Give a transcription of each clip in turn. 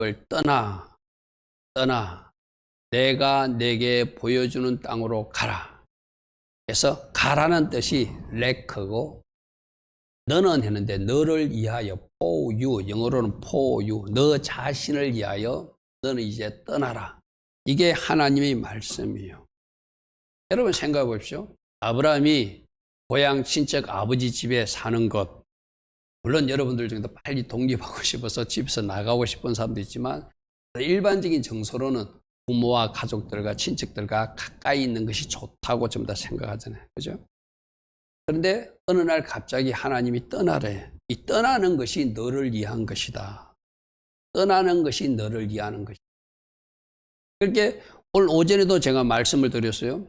집을 떠나 내가 내게 보여주는 땅으로 가라. 그래서 가라는 뜻이 레크고 너는 했는데 너를 위하여 for you, 영어로는 for you, 너 자신을 위하여 너는 이제 떠나라. 이게 하나님의 말씀이에요. 여러분 생각해 보십시오. 아브라함이 고향 친척 아버지 집에 사는 것, 물론 여러분들 중에도 빨리 독립하고 싶어서 집에서 나가고 싶은 사람도 있지만 일반적인 정서로는 부모와 가족들과 친척들과 가까이 있는 것이 좋다고 전부 다 생각하잖아요. 그죠? 그런데 어느 날 갑자기 하나님이 떠나래. 이 떠나는 것이 너를 위한 것이다. 떠나는 것이 너를 위하는 것이다. 그렇게 오늘 오전에도 제가 말씀을 드렸어요.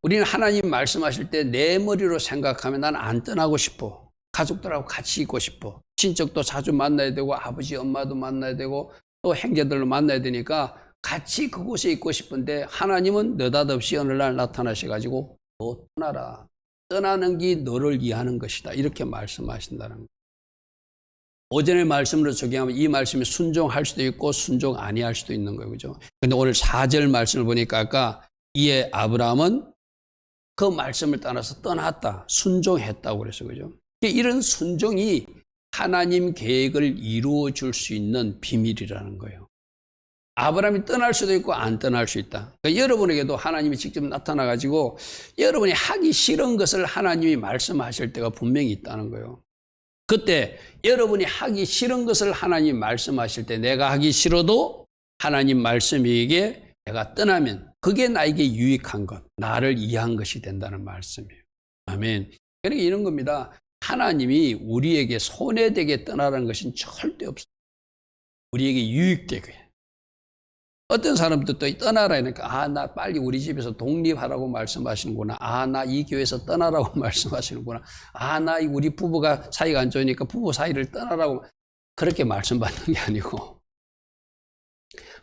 우리는 하나님 말씀하실 때 내 머리로 생각하면 난 안 떠나고 싶어. 가족들하고 같이 있고 싶어. 친척도 자주 만나야 되고 아버지 엄마도 만나야 되고 또 형제들로 만나야 되니까 같이 그곳에 있고 싶은데 하나님은 느닷없이 어느 날 나타나셔가지고 너 떠나라. 떠나는 게 너를 위하는 것이다. 이렇게 말씀하신다는 거예요. 오전의 말씀으로 적용하면 이 말씀이 순종할 수도 있고 순종 아니할 수도 있는 거예요. 그죠? 근데 오늘 4절 말씀을 보니까 아까 이에 아브라함은 그 말씀을 따라서 떠났다. 순종했다고 그랬어요. 그죠? 이런 순종이 하나님 계획을 이루어 줄 수 있는 비밀이라는 거예요. 아브라함이 떠날 수도 있고 안 떠날 수 있다. 그러니까 여러분에게도 하나님이 직접 나타나가지고 여러분이 하기 싫은 것을 하나님이 말씀하실 때가 분명히 있다는 거예요. 그때 여러분이 하기 싫은 것을 하나님 말씀하실 때 내가 하기 싫어도 하나님 말씀에게 내가 떠나면 그게 나에게 유익한 것, 나를 이해한 것이 된다는 말씀이에요. 아멘. 그러니까 이런 겁니다. 하나님이 우리에게 손해되게 떠나라는 것은 절대 없어요. 우리에게 유익되게. 어떤 사람도 또 떠나라 하니까 나 빨리 우리 집에서 독립하라고 말씀하시는구나. 나 이 교회에서 떠나라고 말씀하시는구나. 나 우리 부부가 사이가 안 좋으니까 부부 사이를 떠나라고 그렇게 말씀받는 게 아니고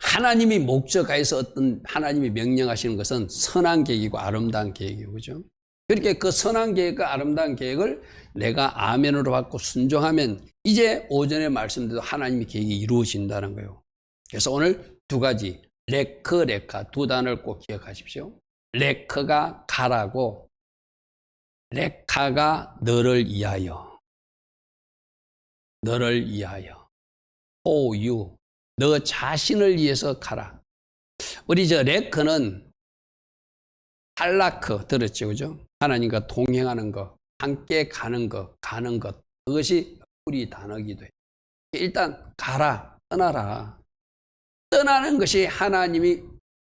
하나님이 목적하여서 어떤 하나님이 명령하시는 것은 선한 계획이고 아름다운 계획이고 그죠? 그렇게 그 선한 계획과 아름다운 계획을 내가 아멘으로 받고 순종하면 이제 오전에 말씀대로 하나님의 계획이 이루어진다는 거예요. 그래서 오늘 두 가지 레카 두 단어를 꼭 기억하십시오. 레크가 가라고 레카가 너를 위하여 for you 너 자신을 위해서 가라. 우리 레크는 할라크 들었죠, 그죠? 하나님과 동행하는 것, 함께 가는 것, 그것이 우리 단어이기도 해요. 일단 가라, 떠나라. 떠나는 것이 하나님이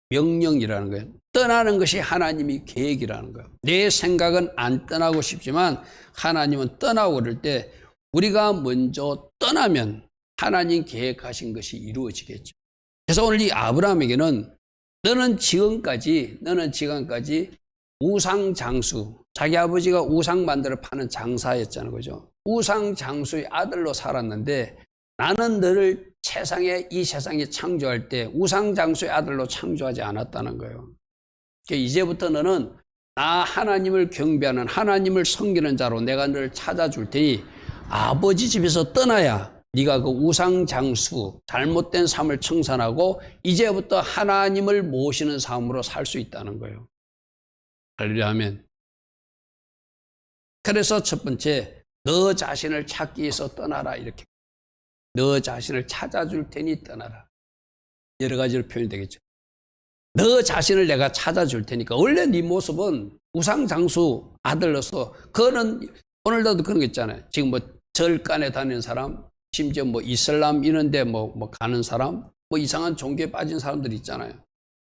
명령이라는 거예요. 떠나는 것이 하나님이 계획이라는 거예요. 내 생각은 안 떠나고 싶지만 하나님은 떠나고 그럴 때 우리가 먼저 떠나면 하나님 계획하신 것이 이루어지겠죠. 그래서 오늘 이 아브라함에게는 너는 지금까지 우상 장수, 자기 아버지가 우상 만들어 파는 장사였잖아요. 그죠? 우상 장수의 아들로 살았는데 나는 너를 이 세상에 창조할 때 우상 장수의 아들로 창조하지 않았다는 거예요. 그러니까 이제부터 너는 나 하나님을 경배하는 하나님을 섬기는 자로 내가 너를 찾아줄 테니 아버지 집에서 떠나야 네가 그 우상 장수 잘못된 삶을 청산하고 이제부터 하나님을 모시는 삶으로 살 수 있다는 거예요. 할렐루야 하면. 그래서 첫 번째 너 자신을 찾기 위해서 떠나라 이렇게. 너 자신을 찾아줄 테니 떠나라. 여러 가지로 표현이 되겠죠. 너 자신을 내가 찾아줄 테니까 원래 네 모습은 우상장수 아들로서 그거는 오늘도 그런 거 있잖아요. 지금 절간에 다니는 사람 심지어 이슬람 이런데 가는 사람 이상한 종교에 빠진 사람들 있잖아요.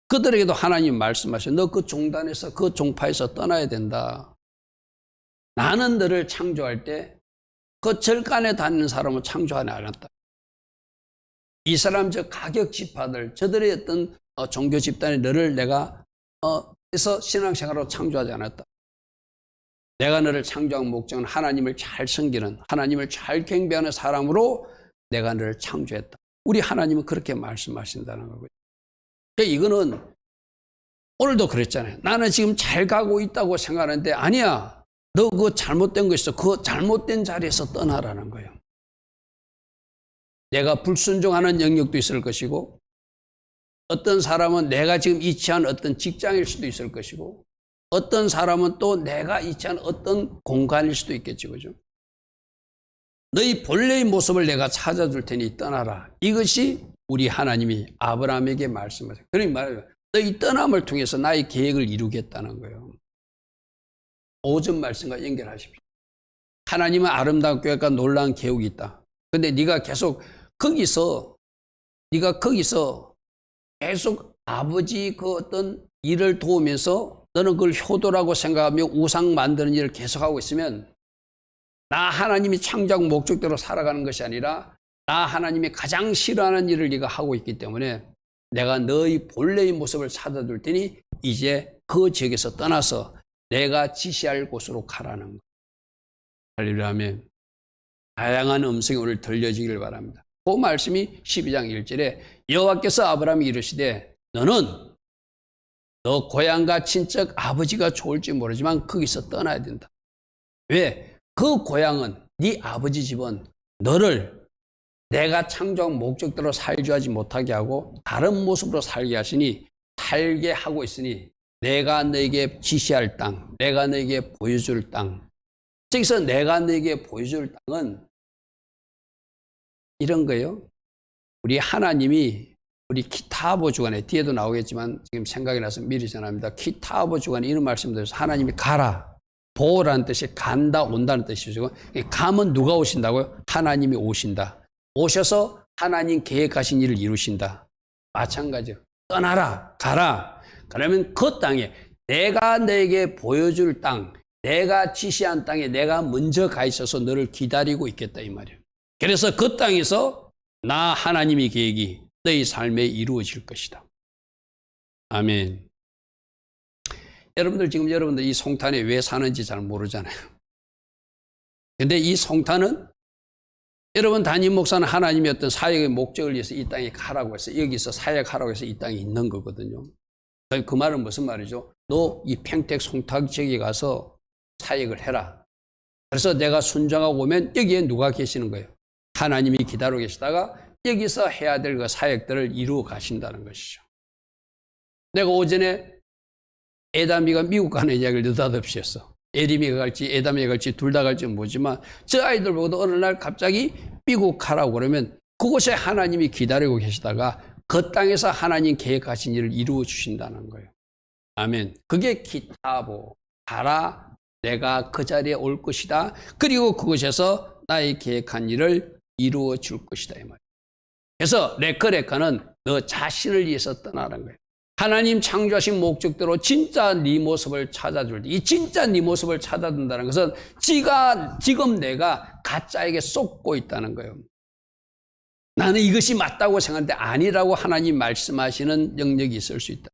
그들에게도 하나님 말씀하셔. 너 그 종단에서 그 종파에서 떠나야 된다. 나는 너를 창조할 때 그 절간에 다니는 사람은 창조하지 않았다. 이슬람 가격 지파들 저들의 어떤 종교 집단의 너를 내가 해서 신앙생활로 창조하지 않았다. 내가 너를 창조한 목적은 하나님을 잘 섬기는 하나님을 잘 경배하는 사람으로 내가 너를 창조했다. 우리 하나님은 그렇게 말씀하신다는 거고요. 그러니까 이거는 오늘도 그랬잖아요. 나는 지금 잘 가고 있다고 생각하는데 아니야. 너 그거 잘못된 거 있어. 그 잘못된 자리에서 떠나라는 거예요. 내가 불순종하는 영역도 있을 것이고, 어떤 사람은 내가 지금 이치한 어떤 직장일 수도 있을 것이고, 어떤 사람은 또 내가 이치한 어떤 공간일 수도 있겠죠. 그죠? 너희 본래의 모습을 내가 찾아줄 테니 떠나라. 이것이 우리 하나님이 아브라함에게 말씀하세요. 그러니 말해요. 너희 떠남을 통해서 나의 계획을 이루겠다는 거예요. 5절 말씀과 연결하십시오. 하나님은 아름다운 계획과 놀라운 계획이 있다. 근데 네가 계속 거기서 계속 아버지 그 어떤 일을 도우면서 너는 그걸 효도라고 생각하며 우상 만드는 일을 계속하고 있으면 나 하나님이 창조한 목적대로 살아가는 것이 아니라 나 하나님이 가장 싫어하는 일을 네가 하고 있기 때문에 내가 너의 본래의 모습을 찾아줄 테니 이제 그 지역에서 떠나서 내가 지시할 곳으로 가라는 거예요. 할렐루야 하면 다양한 음성이 오늘 들려지기를 바랍니다. 그 말씀이 12장 1절에 여호와께서 아브라함이 이르시되 너는 너 고향과 친척 아버지가 좋을지 모르지만 거기서 떠나야 된다. 왜? 그 고향은 네 아버지 집은 너를 내가 창조한 목적대로 살게 하지 못하게 하고 다른 모습으로 살게 하시니 살게 하고 있으니 내가 너에게 지시할 땅, 내가 너에게 보여줄 땅. 저기서 내가 너에게 보여줄 땅은 이런 거예요. 우리 하나님이 우리 키타보 주간에 뒤에도 나오겠지만 지금 생각이 나서 미리 전합니다. 키타보 주간에 이런 말씀드려서 하나님이 가라. 보라는 뜻이 간다, 온다는 뜻이죠. 감은 누가 오신다고요? 하나님이 오신다. 오셔서 하나님 계획하신 일을 이루신다. 마찬가지예요. 떠나라, 가라. 그러면 그 땅에 내가 너에게 보여줄 땅, 내가 지시한 땅에 내가 먼저 가 있어서 너를 기다리고 있겠다 이 말이에요. 그래서 그 땅에서 나 하나님의 계획이 너희 삶에 이루어질 것이다. 아멘. 여러분들 이 송탄에 왜 사는지 잘 모르잖아요. 근데 이 송탄은 여러분 담임 목사는 하나님의 어떤 사역의 목적을 위해서 이 땅에 가라고 해서 여기서 사역하라고 해서 이 땅에 있는 거거든요. 그 말은 무슨 말이죠? 너 이 평택 송탄 지역에 가서 사역을 해라. 그래서 내가 순종하고 오면 여기에 누가 계시는 거예요? 하나님이 기다리고 계시다가 여기서 해야 될 그 사역들을 이루어 가신다는 것이죠. 내가 오전에 에담이가 미국 가는 이야기를 느닷없이 했어. 에림이가 갈지 에담이가 갈지 둘 다 갈지 모르지만 저 아이들 보고도 어느 날 갑자기 미국 가라고 그러면 그곳에 하나님이 기다리고 계시다가 그 땅에서 하나님 계획하신 일을 이루어 주신다는 거예요. 아멘. 그게 키타보. 가라. 내가 그 자리에 올 것이다. 그리고 그곳에서 나의 계획한 일을 이루어 줄 것이다 이 말이에요. 그래서 레커레커는 너 자신을 위해서 떠나는 거예요. 하나님 창조하신 목적대로 진짜 네 모습을 찾아줄 때, 이 진짜 네 모습을 찾아준다는 것은 지금 내가 가짜에게 속고 있다는 거예요. 나는 이것이 맞다고 생각하는데 아니라고 하나님 말씀하시는 영역이 있을 수 있다.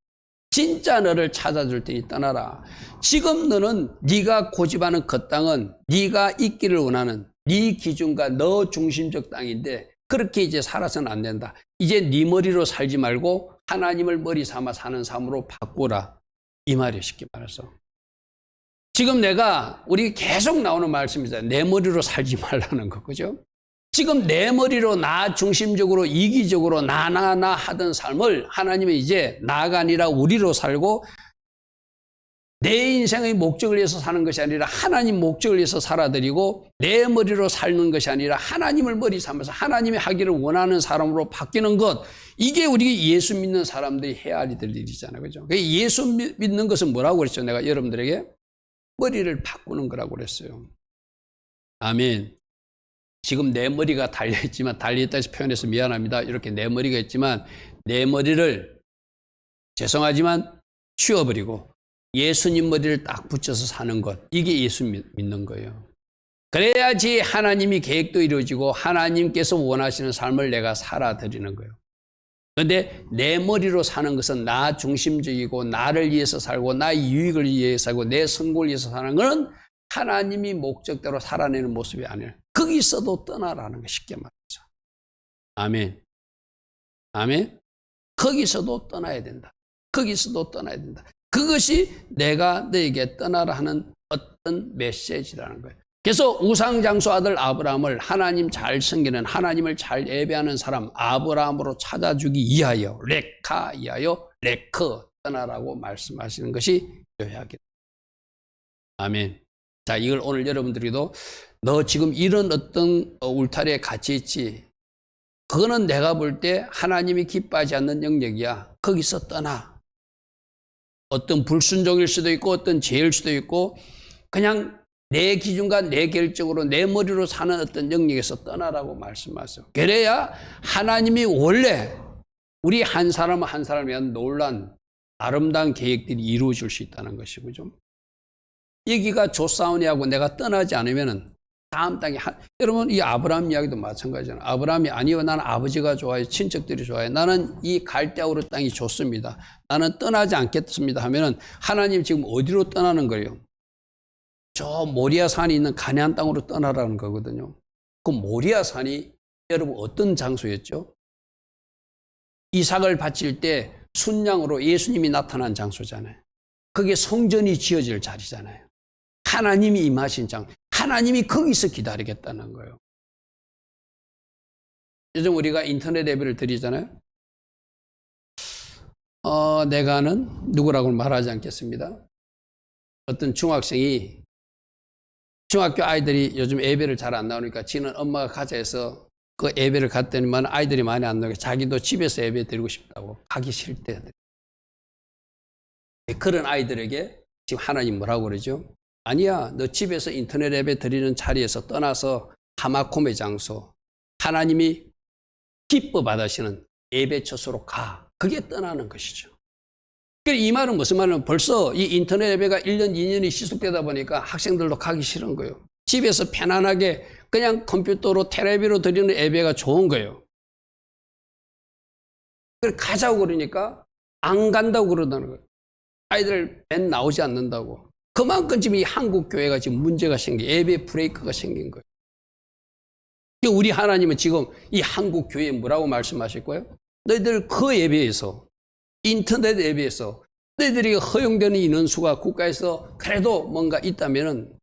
진짜 너를 찾아줄 테니 떠나라. 지금 너는 네가 고집하는 그 땅은 네가 있기를 원하는 네 기준과 너 중심적 땅인데 그렇게 이제 살아서는 안 된다. 이제 네 머리로 살지 말고 하나님을 머리 삼아 사는 삶으로 바꾸라. 이 말이에요. 쉽게 말해서. 지금 우리 계속 나오는 말씀이잖아요. 내 머리로 살지 말라는 거. 그죠? 지금 내 머리로 나 중심적으로 이기적으로 나 하던 삶을 하나님은 이제 나가 아니라 우리로 살고 내 인생의 목적을 위해서 사는 것이 아니라 하나님 목적을 위해서 살아드리고 내 머리로 사는 것이 아니라 하나님을 머리 삼아서 하나님이 하기를 원하는 사람으로 바뀌는 것, 이게 우리 예수 믿는 사람들이 해야 될 일이잖아요. 그죠? 예수 믿는 것은 뭐라고 그랬죠? 내가 여러분들에게 머리를 바꾸는 거라고 그랬어요. 아멘. 지금 내 머리가 달려있지만, 달려있다 해서 표현해서 미안합니다. 이렇게 내 머리가 있지만 내 머리를 죄송하지만 치워버리고 예수님 머리를 딱 붙여서 사는 것, 이게 예수 믿는 거예요. 그래야지 하나님이 계획도 이루어지고 하나님께서 원하시는 삶을 내가 살아드리는 거예요. 그런데 내 머리로 사는 것은 나 중심적이고 나를 위해서 살고 나의 유익을 위해서 살고 내 성공을 위해서 사는 것은 하나님이 목적대로 살아내는 모습이 아니에요. 거기서도 떠나라는 거, 쉽게 말해서. 아멘. 아멘. 거기서도 떠나야 된다. 거기서도 떠나야 된다. 그것이 내가 너에게 떠나라 하는 어떤 메시지라는 거예요. 그래서 우상장수 아들 아브라함을 하나님 잘 섬기는 하나님을 잘 예배하는 사람 아브라함으로 찾아주기 위하여 레카 위하여 레크 떠나라고 말씀하시는 것이 요약입니다. 아멘. 자, 이걸 오늘 여러분들이도 너 지금 이런 어떤 울타리에 갇혀 있지. 그거는 내가 볼 때 하나님이 기뻐하지 않는 영역이야. 거기서 떠나. 어떤 불순종일 수도 있고 어떤 죄일 수도 있고 그냥 내 기준과 내 결정으로 내 머리로 사는 어떤 영역에서 떠나라고 말씀하세요. 그래야 하나님이 원래 우리 한 사람 한 사람에 대한 놀란 아름다운 계획들이 이루어질 수 있다는 것이고 좀 여기가 조사오니하고 내가 떠나지 않으면은 다음 땅에 여러분 이 아브라함 이야기도 마찬가지잖아요. 아브라함이 아니요 나는 아버지가 좋아요 친척들이 좋아요 나는 이 갈대아우르 땅이 좋습니다 나는 떠나지 않겠습니다 하면은 하나님 지금 어디로 떠나는 거예요? 저 모리아 산이 있는 가나안 땅으로 떠나라는 거거든요. 그 모리아 산이 여러분 어떤 장소였죠? 이삭을 바칠 때 순양으로 예수님이 나타난 장소잖아요. 그게 성전이 지어질 자리잖아요. 하나님이 임하신 장, 하나님이 거기서 기다리겠다는 거예요. 요즘 우리가 인터넷 예배를 드리잖아요. 내가 아는 누구라고는 말하지 않겠습니다. 어떤 중학생이 중학교 아이들이 요즘 예배를 잘 안 나오니까 지는 엄마가 가자 해서 그 예배를 갔더니만 아이들이 많이 안 나오니까 자기도 집에서 예배 드리고 싶다고 가기 싫대. 그런 아이들에게 지금 하나님 뭐라고 그러죠? 아니야, 너 집에서 인터넷 예배 드리는 자리에서 떠나서 하마콤의 장소, 하나님이 기뻐 받으시는 예배 처소로 가. 그게 떠나는 것이죠. 이 말은 무슨 말이냐면 벌써 이 인터넷 예배가 1년, 2년이 지속되다 보니까 학생들도 가기 싫은 거예요. 집에서 편안하게 그냥 컴퓨터로 텔레비로 드리는 예배가 좋은 거예요. 그래서 가자고 그러니까 안 간다고 그러다는 거예요. 아이들 맨 나오지 않는다고. 그만큼 지금 이 한국 교회가 지금 문제가 생긴 예배 브레이크가 생긴 거예요. 우리 하나님은 지금 이 한국 교회에 뭐라고 말씀하실 거예요? 너희들 그 예배에서 인터넷 예배에서 너희들이 허용되는 인원수가 국가에서 그래도 뭔가 있다면은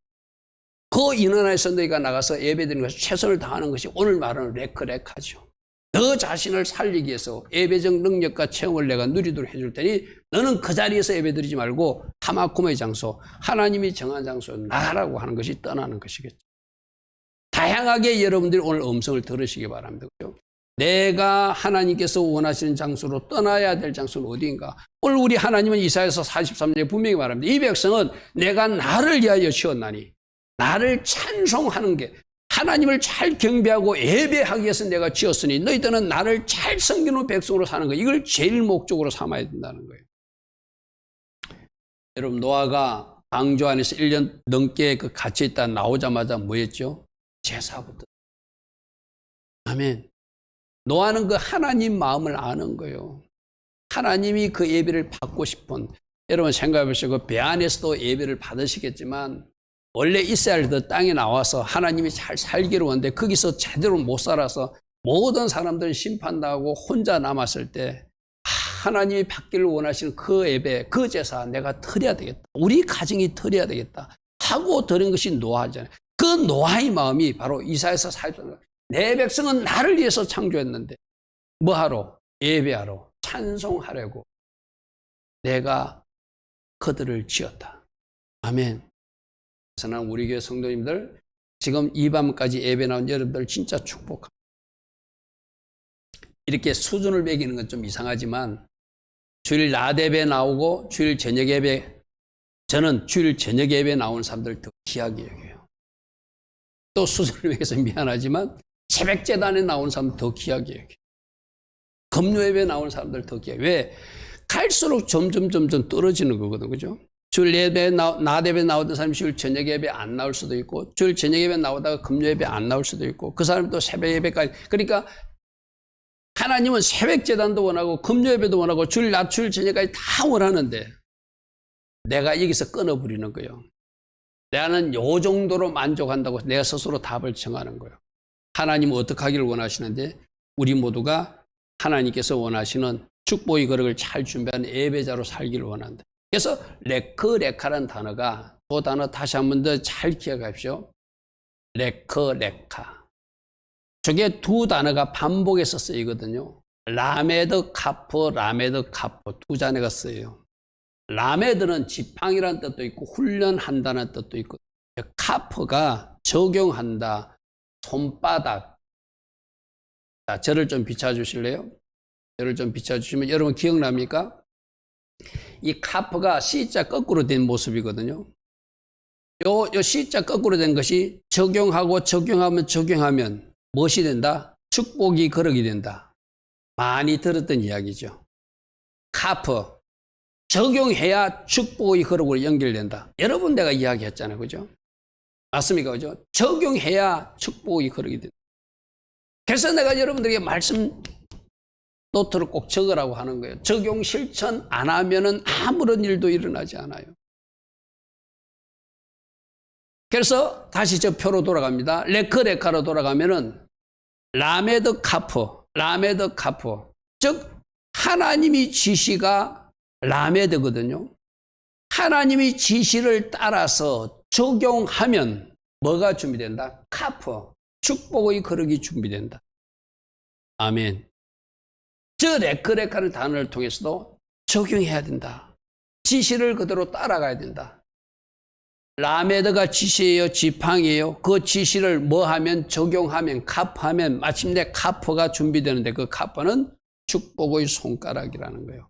그 인원 안에서 너희가 나가서 예배드리는 것에 최선을 다하는 것이 오늘 말하는 레크레카죠. 너 자신을 살리기 위해서 예배적 능력과 체험을 내가 누리도록 해줄 테니 너는 그 자리에서 예배드리지 말고 하마콤의 장소, 하나님이 정한 장소에 나가라고 하는 것이 떠나는 것이겠죠. 다양하게 여러분들이 오늘 음성을 들으시기 바랍니다. 그렇죠? 내가 하나님께서 원하시는 장소로 떠나야 될 장소는 어디인가? 오늘 우리 하나님은 이사야서 43장에 분명히 말합니다. 이 백성은 내가 나를 위하여 지었나니 나를 찬송하는 게 하나님을 잘 경배하고 예배하기 위해서 내가 지었으니 너희들은 나를 잘 섬기는 백성으로 사는 거 이걸 제일 목적으로 삼아야 된다는 거예요. 여러분 노아가 방주 안에서 1년 넘게 그 갇혀 있다 나오자마자 뭐 했죠? 제사부터. 아멘. 노아는 그 하나님 마음을 아는 거예요. 하나님이 그 예배를 받고 싶은 여러분 생각해 보시고 그 배 안에서도 예배를 받으시겠지만 원래 이스라엘 그 땅에 나와서 하나님이 잘 살기로 하는데 거기서 제대로 못 살아서 모든 사람들이 심판당하고 혼자 남았을 때 하나님이 받기를 원하시는 그 예배, 그 제사 내가 드려야 되겠다. 우리 가정이 드려야 되겠다 하고 드린 것이 노아잖아요. 그 노아의 마음이 바로 이사야서 43장 내 백성은 나를 위해서 창조했는데 뭐하러? 예배하러 찬송하려고 내가 그들을 지었다. 아멘. 그래서 난 우리 교회 성도님들 지금 이 밤까지 예배 나온 여러분들 진짜 축복합니다. 이렇게 수준을 매기는 건 좀 이상하지만 주일 낮 예배 나오고 주일 저녁 예배 저는 주일 저녁 예배 나오는 사람들 더 귀하게 여겨요. 또 수준을 매겨서 미안하지만 새벽 재단에 나오는 사람 더 귀하게 여겨요. 금요 예배 나오는 사람들 더 귀하게. 왜? 갈수록 점점 떨어지는 거거든. 그죠? 주일 예배, 낮 예배 나오던 사람이 주일 저녁 예배 안 나올 수도 있고, 주일 저녁 예배 나오다가 금요 예배 안 나올 수도 있고, 그 사람이 또 새벽 예배까지. 그러니까, 하나님은 새벽 재단도 원하고, 금요 예배도 원하고, 주일 낮, 주일 저녁까지 다 원하는데, 내가 여기서 끊어버리는 거예요. 나는 요 정도로 만족한다고 내가 스스로 답을 정하는 거예요. 하나님은 어떻게 하기를 원하시는데, 우리 모두가 하나님께서 원하시는 축복의 거룩을 잘 준비한 예배자로 살기를 원한다. 그래서 레크레카라는 단어가 그 단어 다시 한 번 더 잘 기억하십시오. 레커, 레카. 저게 두 단어가 반복해서 쓰이거든요. 라메드, 카프, 라메드, 카프 두 단어가 쓰여요. 라메드는 지팡이라는 뜻도 있고 훈련한다는 뜻도 있고, 카프가 적용한다, 손바닥. 자, 저를 좀 비춰주실래요? 저를 좀 비춰주시면 여러분 기억납니까? 이 카프가 C자 거꾸로 된 모습이거든요. 요 C자 거꾸로 된 것이 적용하고 적용하면 무엇이 된다? 축복이 거럭이 된다. 많이 들었던 이야기죠. 카프. 적용해야 축복의 거럭으로 연결된다. 여러 번 내가 이야기했잖아요. 그죠? 맞습니까? 그죠? 적용해야 축복의 거럭이 된다. 그래서 내가 여러분들에게 말씀 노트를 꼭 적으라고 하는 거예요. 적용 실천 안 하면은 아무런 일도 일어나지 않아요. 그래서 다시 저 표로 돌아갑니다. 레크레카로 돌아가면은 라메드 카프. 즉 하나님이 지시가 라메드거든요. 하나님이 지시를 따라서 적용하면 뭐가 준비된다? 카프. 축복의 거럭이 준비된다. 아멘. 저 레크레카를 단어를 통해서도 적용해야 된다. 지시를 그대로 따라가야 된다. 라메드가 지시예요, 지팡이에요. 그 지시를 뭐 하면, 적용하면, 카프하면 마침내 카프가 준비되는데 그 카프는 축복의 손가락이라는 거예요.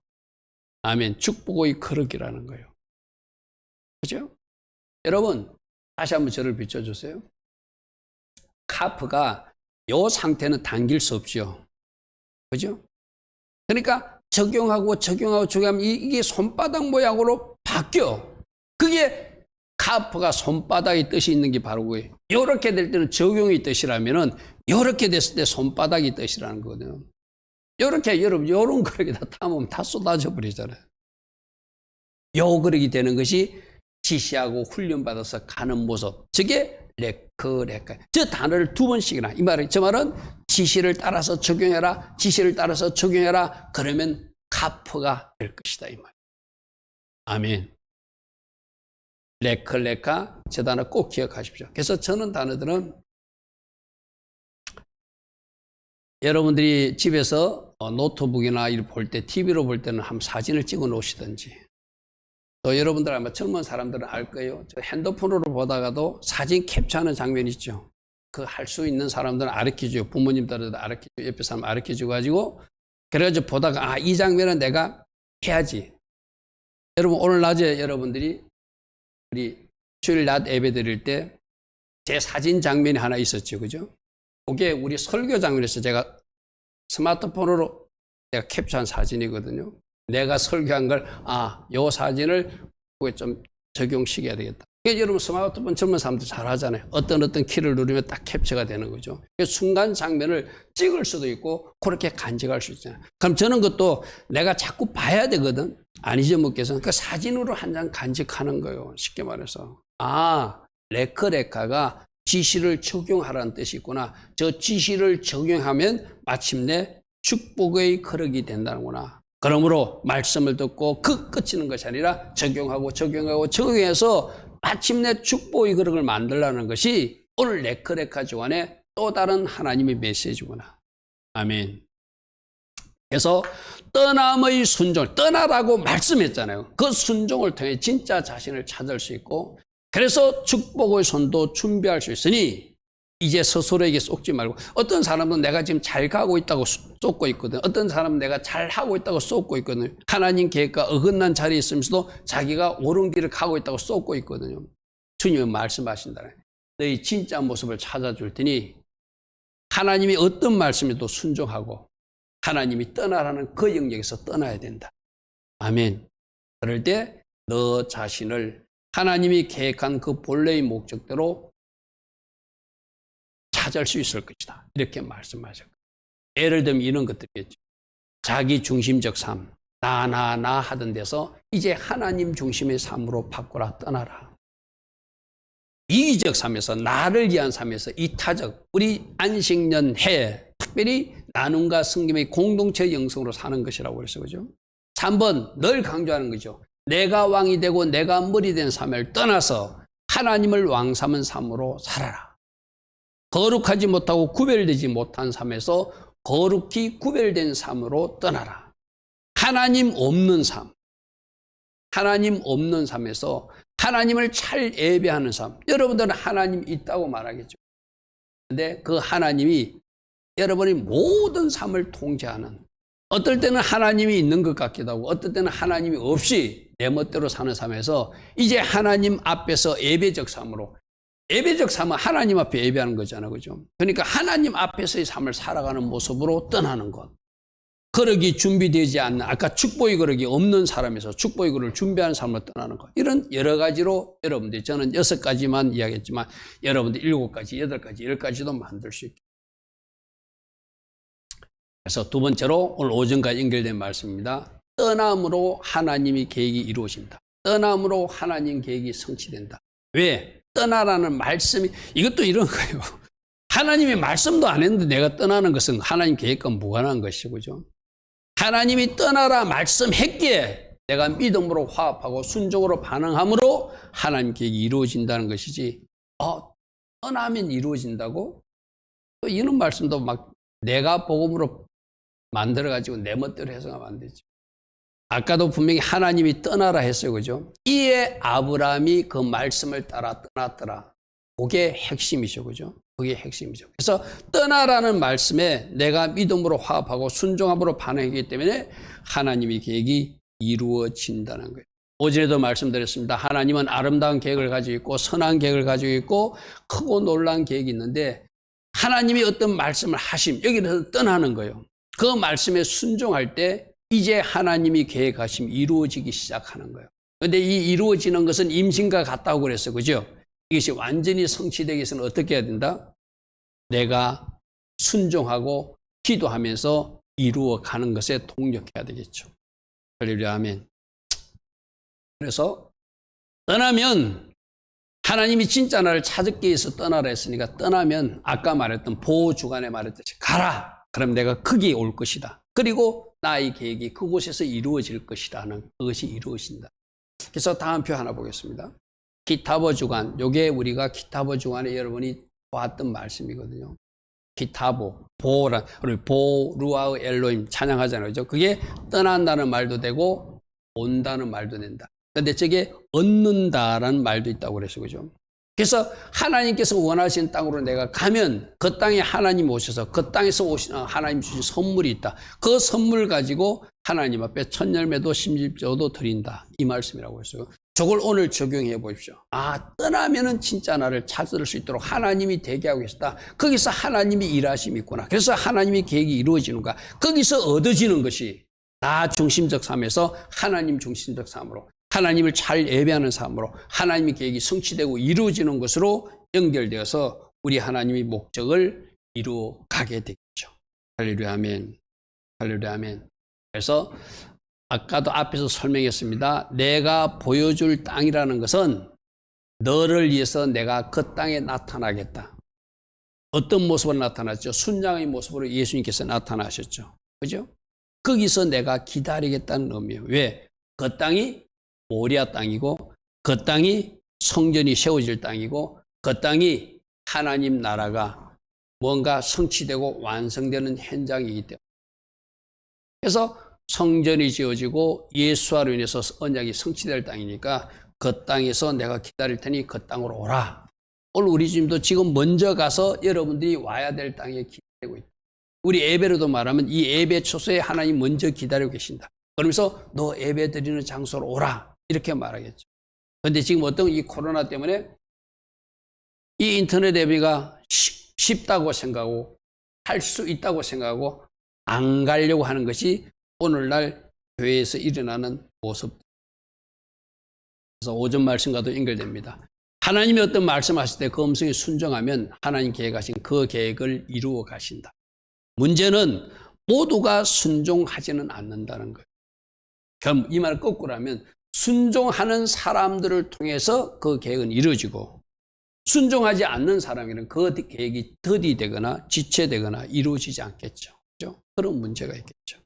아멘. 축복의 거럭이라는 거예요. 그죠? 여러분 다시 한번 저를 비춰주세요. 카프가 이 상태는 당길 수 없죠. 그죠? 그러니까 적용하면 이게 손바닥 모양으로 바뀌어. 그게 카프가 손바닥의 뜻이 있는 게 바로 그거예요. 이렇게 될 때는 적용의 뜻이라면은 이렇게 됐을 때 손바닥의 뜻이라는 거거든요. 이렇게 여러분 요런 그릇이 다 담으면 다 쏟아져 버리잖아요. 요 그릇이 되는 것이 지시하고 훈련받아서 가는 모습. 저게 레크레카. 저 단어를 두 번씩이나 저 말은 지시를 따라서 적용해라. 지시를 따라서 적용해라. 그러면 카프가 될 것이다 이 말. 아멘. 레크레카 저 단어 꼭 기억하십시오. 그래서 저는 단어들은 여러분들이 집에서 노트북이나 이를 볼 때 TV로 볼 때는 한번 사진을 찍어 놓으시든지 또 여러분들 아마 젊은 사람들은 알 거예요. 저 핸드폰으로 보다가도 사진 캡처하는 장면이 있죠. 그 할 수 있는 사람들은 가르쳐줘요. 부모님들도 가르쳐주고 옆에 사람 가르쳐줘 가지고 그래가지고 보다가 이 장면은 내가 해야지. 여러분 오늘 낮에 여러분들이 우리 주일 낮 예배 드릴 때 제 사진 장면이 하나 있었죠. 그죠? 그게 우리 설교 장면에서 제가 스마트폰으로 제가 캡처한 사진이거든요. 내가 설교한 걸, 요 사진을 좀 적용시켜야 되겠다. 여러분 스마트폰 젊은 사람들 잘 하잖아요. 어떤 키를 누르면 딱 캡처가 되는 거죠. 순간 장면을 찍을 수도 있고 그렇게 간직할 수 있잖아요. 그럼 저는 그것도 내가 자꾸 봐야 되거든. 안 잊어먹겠어. 그 사진으로 한 장 간직하는 거예요. 쉽게 말해서. 레크레카가 지시를 적용하라는 뜻이 있구나. 저 지시를 적용하면 마침내 축복의 거럭이 된다는구나. 그러므로 말씀을 듣고 끝이는 것이 아니라 적용해서 마침내 축복의 거럭을 만들라는 것이 오늘 레크레카 주간의 또 다른 하나님의 메시지구나. 아멘. 그래서 떠남의 순종, 떠나라고 말씀했잖아요. 그 순종을 통해 진짜 자신을 찾을 수 있고 그래서 축복의 손도 준비할 수 있으니 이제 스스로에게 쏟지 말고 어떤 사람은 내가 지금 잘 가고 있다고 쏟고 있거든. 어떤 사람은 내가 잘 하고 있다고 쏟고 있거든요. 하나님 계획과 어긋난 자리에 있으면서도 자기가 옳은 길을 가고 있다고 쏟고 있거든요. 주님은 말씀하신다. 너희 진짜 모습을 찾아줄 테니 하나님이 어떤 말씀에도 순종하고 하나님이 떠나라는 그 영역에서 떠나야 된다. 아멘. 그럴 때 너 자신을 하나님이 계획한 그 본래의 목적대로 찾을 수 있을 것이다. 이렇게 말씀하셨고 예를 들면 이런 것들이겠죠. 자기 중심적 삶, 나 하던 데서 이제 하나님 중심의 삶으로 바꾸라 떠나라. 이기적 삶에서 나를 위한 삶에서 이타적 우리 안식년 해 특별히 나눔과 섬김의 공동체 영성으로 사는 것이라고 했어요. 그죠? 3번 늘 강조하는 거죠. 내가 왕이 되고 내가 머리 된 삶을 떠나서 하나님을 왕 삼은 삶으로 살아라. 거룩하지 못하고 구별되지 못한 삶에서 거룩히 구별된 삶으로 떠나라. 하나님 없는 삶. 하나님 없는 삶에서 하나님을 잘 예배하는 삶. 여러분들은 하나님 있다고 말하겠죠. 근데 그 하나님이 여러분의 모든 삶을 통제하는, 어떨 때는 하나님이 있는 것 같기도 하고 어떨 때는 하나님이 없이 내 멋대로 사는 삶에서 이제 하나님 앞에서 예배적 삶으로, 예배적 삶은 하나님 앞에 예배하는 거잖아요. 그죠? 그러니까 하나님 앞에서의 삶을 살아가는 모습으로 떠나는 것. 그러기 준비되지 않는, 아까 축복의 그러기 없는 사람에서 축복의 그를 준비하는 삶으로 떠나는 것. 이런 여러 가지로 여러분들, 저는 6가지만 이야기했지만 여러분들 7가지, 8가지, 10가지도 만들 수 있게. 그래서 두 번째로 오늘 오전까지 연결된 말씀입니다. 떠남으로 하나님의 계획이 이루어진다. 떠남으로 하나님 계획이 성취된다. 왜? 떠나라는 말씀이, 이것도 이런 거예요. 하나님의 말씀도 안 했는데 내가 떠나는 것은 하나님 계획과 무관한 것이고, 그죠? 하나님이 떠나라 말씀했기에 내가 믿음으로 화합하고 순종으로 반응함으로 하나님 계획이 이루어진다는 것이지, 떠나면 이루어진다고? 또 이런 말씀도 막 내가 복음으로 만들어가지고 내 멋대로 해석하면 안 되죠. 아까도 분명히 하나님이 떠나라 했어요. 그죠? 이에 아브라함이 그 말씀을 따라 떠났더라. 그게 핵심이죠. 그죠? 그게 핵심이죠. 그래서 떠나라는 말씀에 내가 믿음으로 화합하고 순종함으로 반응하기 때문에 하나님의 계획이 이루어진다는 거예요. 어제도 말씀드렸습니다. 하나님은 아름다운 계획을 가지고 있고 선한 계획을 가지고 있고 크고 놀라운 계획이 있는데, 하나님이 어떤 말씀을 하심, 여기서 떠나는 거예요. 그 말씀에 순종할 때 이제 하나님이 계획하심 이루어지기 시작하는 거예요. 그런데 이 이루어지는 것은 임신과 같다고 그랬어요. 그죠? 이것이 완전히 성취되기 위해서는 어떻게 해야 된다? 내가 순종하고 기도하면서 이루어가는 것에 동력해야 되겠죠. 할렐루야, 아멘. 그래서 떠나면, 하나님이 진짜 나를 찾기 위해서 떠나라 했으니까 떠나면 아까 말했던 보호주간에 말했듯이 가라. 그럼 내가 거기에 올 것이다. 그리고 나의 계획이 그곳에서 이루어질 것이라는, 그것이 이루어진다. 그래서 다음 표 하나 보겠습니다. 기타버 주간, 요게 우리가 기타버 주간에 여러분이 보았던 말씀이거든요. 기타보, 보라, 보루아의 엘로임 찬양하잖아요. 그죠? 그게 떠난다는 말도 되고 온다는 말도 된다. 근데 저게 얻는다라는 말도 있다고 그랬어요. 그죠? 그래서 하나님께서 원하시는 땅으로 내가 가면 그 땅에 하나님 오셔서 그 땅에서 오신 하나님 주신 선물이 있다. 그 선물 가지고 하나님 앞에 첫 열매도 심집조도 드린다. 이 말씀이라고 했어요. 저걸 오늘 적용해 보십시오. 떠나면은 진짜 나를 찾을 수 있도록 하나님이 대기하고 계시다. 거기서 하나님이 일하심이 있구나. 그래서 하나님의 계획이 이루어지는가. 거기서 얻어지는 것이 나 중심적 삶에서 하나님 중심적 삶으로, 하나님을 잘 예배하는 삶으로 하나님의 계획이 성취되고 이루어지는 것으로 연결되어서 우리 하나님의 목적을 이루어가게 되겠죠. 할렐루야, 아멘. 할렐루야, 아멘. 그래서 아까도 앞에서 설명했습니다. 내가 보여줄 땅이라는 것은 너를 위해서 내가 그 땅에 나타나겠다. 어떤 모습으로 나타났죠? 순장의 모습으로 예수님께서 나타나셨죠. 그죠? 거기서 내가 기다리겠다는 의미예요. 왜? 그 땅이 모리아 땅이고 그 땅이 성전이 세워질 땅이고 그 땅이 하나님 나라가 뭔가 성취되고 완성되는 현장이기 때문에. 그래서 성전이 지어지고 예수와로 인해서 언약이 성취될 땅이니까 그 땅에서 내가 기다릴 테니 그 땅으로 오라. 오늘 우리 지금 먼저 가서 여러분들이 와야 될 땅에 기다리고 있다. 우리 예배로도 말하면 이 예배 초소에 하나님 먼저 기다리고 계신다. 그러면서 너 예배 드리는 장소로 오라. 이렇게 말하겠죠. 그런데 지금 어떤 이 코로나 때문에 이 인터넷 예배가 쉽다고 생각하고 할 수 있다고 생각하고 안 가려고 하는 것이 오늘날 교회에서 일어나는 모습. 그래서 오전 말씀과도 연결됩니다. 하나님이 어떤 말씀하실 때 그 음성에 순종하면 하나님 계획하신 그 계획을 이루어 가신다. 문제는 모두가 순종하지는 않는다는 거예요. 그럼 이 말을 거꾸로 하면 순종하는 사람들을 통해서 그 계획은 이루어지고 순종하지 않는 사람에게는 그 계획이 더디되거나 지체되거나 이루어지지 않겠죠. 그렇죠? 그런 문제가 있겠죠.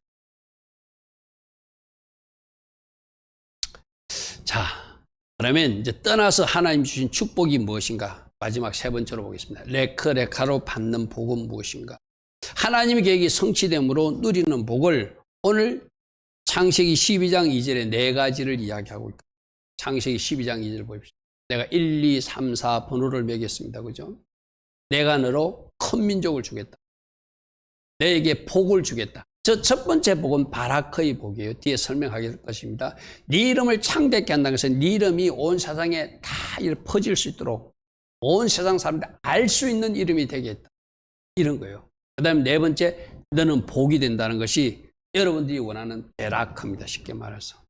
자, 그러면 이제 떠나서 하나님 주신 축복이 무엇인가? 마지막 세 번째로 보겠습니다. 레카로 받는 복은 무엇인가? 하나님의 계획이 성취됨으로 누리는 복을 오늘 창세기 12장 2절에 네 가지를 이야기하고 있다. 창세기 12장 2절 보십시오. 내가 1, 2, 3, 4 번호를 매겼습니다. 그죠? 내가 너로 큰 민족을 주겠다. 너에게 복을 주겠다. 저 첫 번째 복은 바라크의 복이에요. 뒤에 설명하게 될 것입니다. 네 이름을 창대케 한다는 것은 네 이름이 온 세상에 다 퍼질 수 있도록 온 세상 사람들이 알 수 있는 이름이 되겠다. 이런 거예요. 그 다음에 네 번째, 너는 복이 된다는 것이 여러분들이 원하는 베라크입니다. 쉽게 말해서.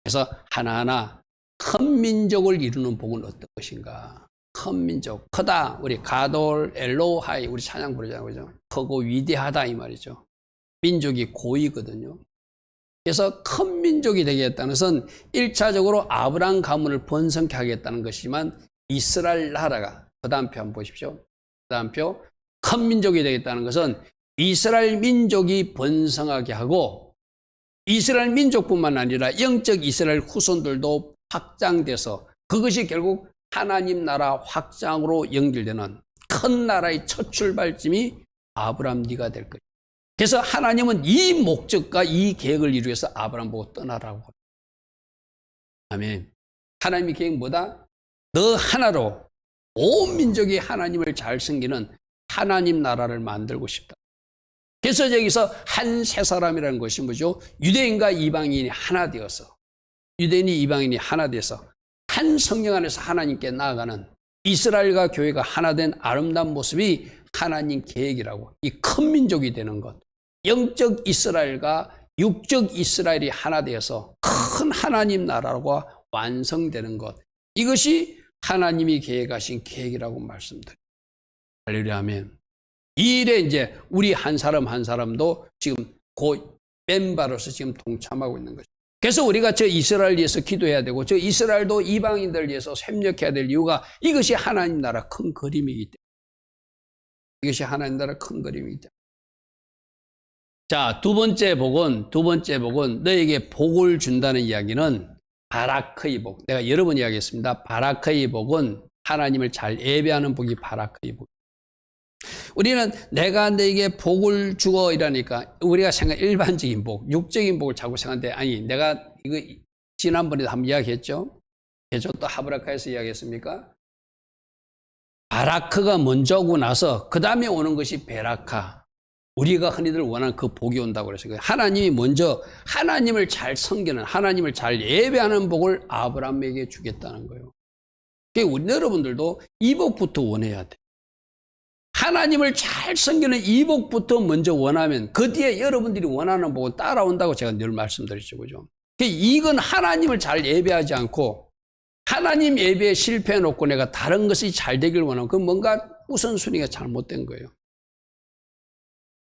그래서 하나하나 큰 민족을 이루는 복은 어떤 것인가? 큰 민족, 크다. 우리 가돌, 엘로하이, 우리 찬양 부르잖아요. 그죠? 크고 위대하다 이 말이죠. 민족이 고이거든요. 그래서 큰 민족이 되겠다는 것은 1차적으로 아브라함 가문을 번성케 하겠다는 것이지만 이스라엘 나라가, 그 다음 표 한번 보십시오. 그 다음 표, 큰 민족이 되겠다는 것은 이스라엘 민족이 번성하게 하고 이스라엘 민족뿐만 아니라 영적 이스라엘 후손들도 확장돼서 그것이 결국 하나님 나라 확장으로 연결되는 큰 나라의 첫 출발점이 아브라함 네가 될 거예요. 그래서 하나님은 이 목적과 이 계획을 이루기 위해서 아브라함 보고 떠나라고. 아멘. 하나님의 계획은 뭐다? 너 하나로 온 민족이 하나님을 잘 섬기는 하나님 나라를 만들고 싶다. 그래서 여기서 한 세 사람이라는 것이 뭐죠? 유대인과 이방인이 하나 되어서, 유대인이 이방인이 하나 되어서 한 성령 안에서 하나님께 나아가는 이스라엘과 교회가 하나 된 아름다운 모습이 하나님 계획이라고. 이 큰 민족이 되는 것, 영적 이스라엘과 육적 이스라엘이 하나 되어서 큰 하나님 나라가 완성되는 것, 이것이 하나님이 계획하신 계획이라고 말씀드립니다. 할렐루야, 아멘. 이 일에 이제 우리 한 사람 한 사람도 지금 그 멤버로서 지금 동참하고 있는 거죠. 그래서 우리가 저 이스라엘 위해서 기도해야 되고 저 이스라엘도 이방인들 위해서 협력해야 될 이유가 이것이 하나님 나라 큰 그림이기 때문에. 이것이 하나님 나라 큰 그림이기 때문에. 자, 두 번째 복은 너에게 복을 준다는 이야기는 바라크의 복. 내가 여러 번 이야기했습니다. 바라크의 복은 하나님을 잘 예배하는 복이 바라크의 복. 우리는 내가 너에게 복을 주고 이러니까 우리가 생각한 일반적인 복, 육적인 복을 자꾸 생각하는데 아니, 내가 이거 지난번에도 한번 이야기했죠. 그래서 또 하브라카에서 이야기했습니까? 바라크가 먼저 오고 나서 그 다음에 오는 것이 베라카. 우리가 흔히들 원하는 그 복이 온다고 그랬어요. 하나님이 먼저 하나님을 잘 섬기는, 하나님을 잘 예배하는 복을 아브라함에게 주겠다는 거예요. 그러니까 우리 여러분들도 이 복부터 원해야 돼. 하나님을 잘 섬기는 이 복부터 먼저 원하면 그 뒤에 여러분들이 원하는 복은 따라온다고 제가 늘 말씀드리죠. 그죠? 이건 하나님을 잘 예배하지 않고 하나님 예배에 실패해 놓고 내가 다른 것이 잘 되길 원하면 그건 뭔가 우선순위가 잘못된 거예요.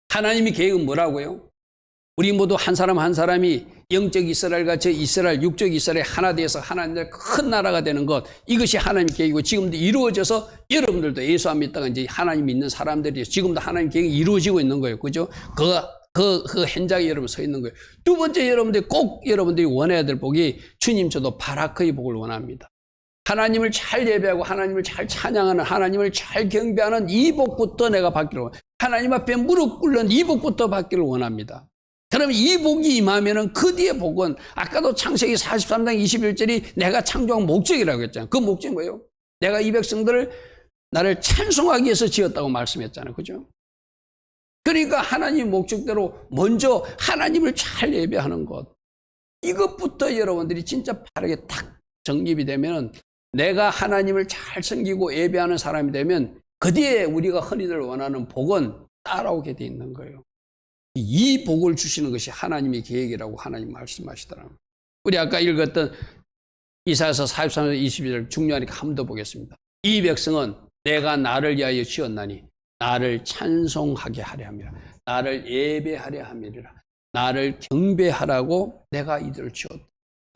하나님의 계획은 뭐라고요? 우리 모두 한 사람 한 사람이 영적 이스라엘과 저 이스라엘, 육적 이스라엘 하나 되어서 하나님의 큰 나라가 되는 것, 이것이 하나님의 계획이고 지금도 이루어져서 여러분들도 예수 안 믿다가 이제 하나님 믿는 사람들이 지금도 하나님 계획이 이루어지고 있는 거예요. 그죠? 그 현장에 여러분 서 있는 거예요. 두 번째, 여러분들이 꼭 여러분들이 원해야 될 복이 주님 저도 바라크의 복을 원합니다. 하나님을 잘 예배하고 하나님을 잘 찬양하는, 하나님을 잘 경배하는 이 복부터 내가 받기를 원합니다. 하나님 앞에 무릎 꿇는 이 복부터 받기를 원합니다. 그러면 이 복이 임하면은 그 뒤에 복은 아까도 창세기 43장 21절이 내가 창조한 목적이라고 했잖아요. 그 목적이 뭐예요? 내가 이 백성들을 나를 찬송하기 위해서 지었다고 말씀했잖아요. 그죠? 그러니까 하나님 목적대로 먼저 하나님을 잘 예배하는 것, 이것부터 여러분들이 진짜 바르게 딱 정립이 되면 내가 하나님을 잘 섬기고 예배하는 사람이 되면 그 뒤에 우리가 흔히들 원하는 복은 따라오게 돼 있는 거예요. 이 복을 주시는 것이 하나님의 계획이라고 하나님 말씀하시더라고요. 우리 아까 읽었던 이사야서 43장 22절 중요하니까 한 번 더 보겠습니다. 이 백성은 내가 나를 위하여 지었나니 나를 찬송하게 하려 함이라. 나를 예배하려 함이라. 나를 경배하라고 내가 이들을 지었다.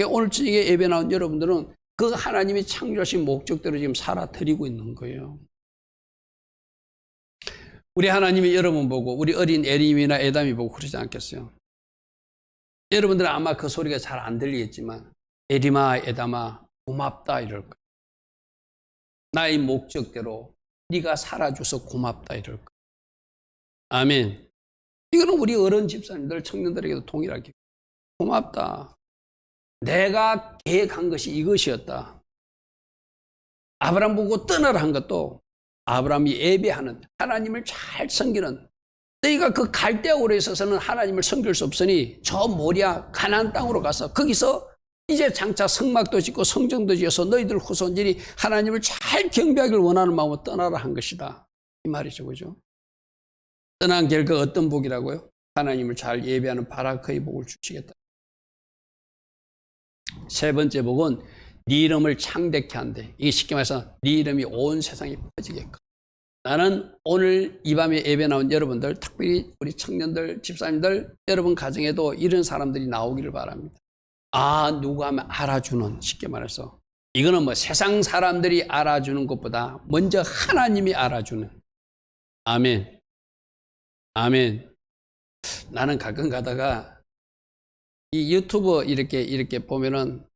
오늘 저녁에 예배 나온 여러분들은 그 하나님이 창조하신 목적대로 지금 살아드리고 있는 거예요. 우리 하나님이 여러분 보고 우리 어린 에림이나 에담이 보고 그러지 않겠어요? 여러분들은 아마 그 소리가 잘 안 들리겠지만 에림아 에담아 고맙다 이럴 거예요. 나의 목적대로 네가 살아줘서 고맙다 이럴 거야. 아멘. 이거는 우리 어른 집사님들, 청년들에게도 동일하게 고맙다. 내가 계획한 것이 이것이었다. 아브라함 보고 떠나라 한 것도 아브라함이 예배하는, 하나님을 잘 섬기는, 너희가 그 갈대아 오르에 있어서는 하나님을 섬길 수 없으니 저 모리아 가나안 땅으로 가서 거기서 이제 장차 성막도 짓고 성전도 지어서 너희들 후손들이 하나님을 잘 경배하기를 원하는 마음으로 떠나라 한 것이다. 이 말이죠. 그죠? 떠난 결과 어떤 복이라고요? 하나님을 잘 예배하는 바라크의 복을 주시겠다. 세 번째 복은 네 이름을 창대케 한대. 이게 쉽게 말해서 네 이름이 온 세상에 퍼지게끔. 나는 오늘 이 밤에 예배 나온 여러분들, 특별히 우리 청년들, 집사님들, 여러분 가정에도 이런 사람들이 나오기를 바랍니다. 아, 누가 하면 알아주는, 쉽게 말해서 이거는 뭐 세상 사람들이 알아주는 것보다 먼저 하나님이 알아주는. 아멘. 아멘. 나는 가끔 가다가 이 유튜브 이렇게 보면은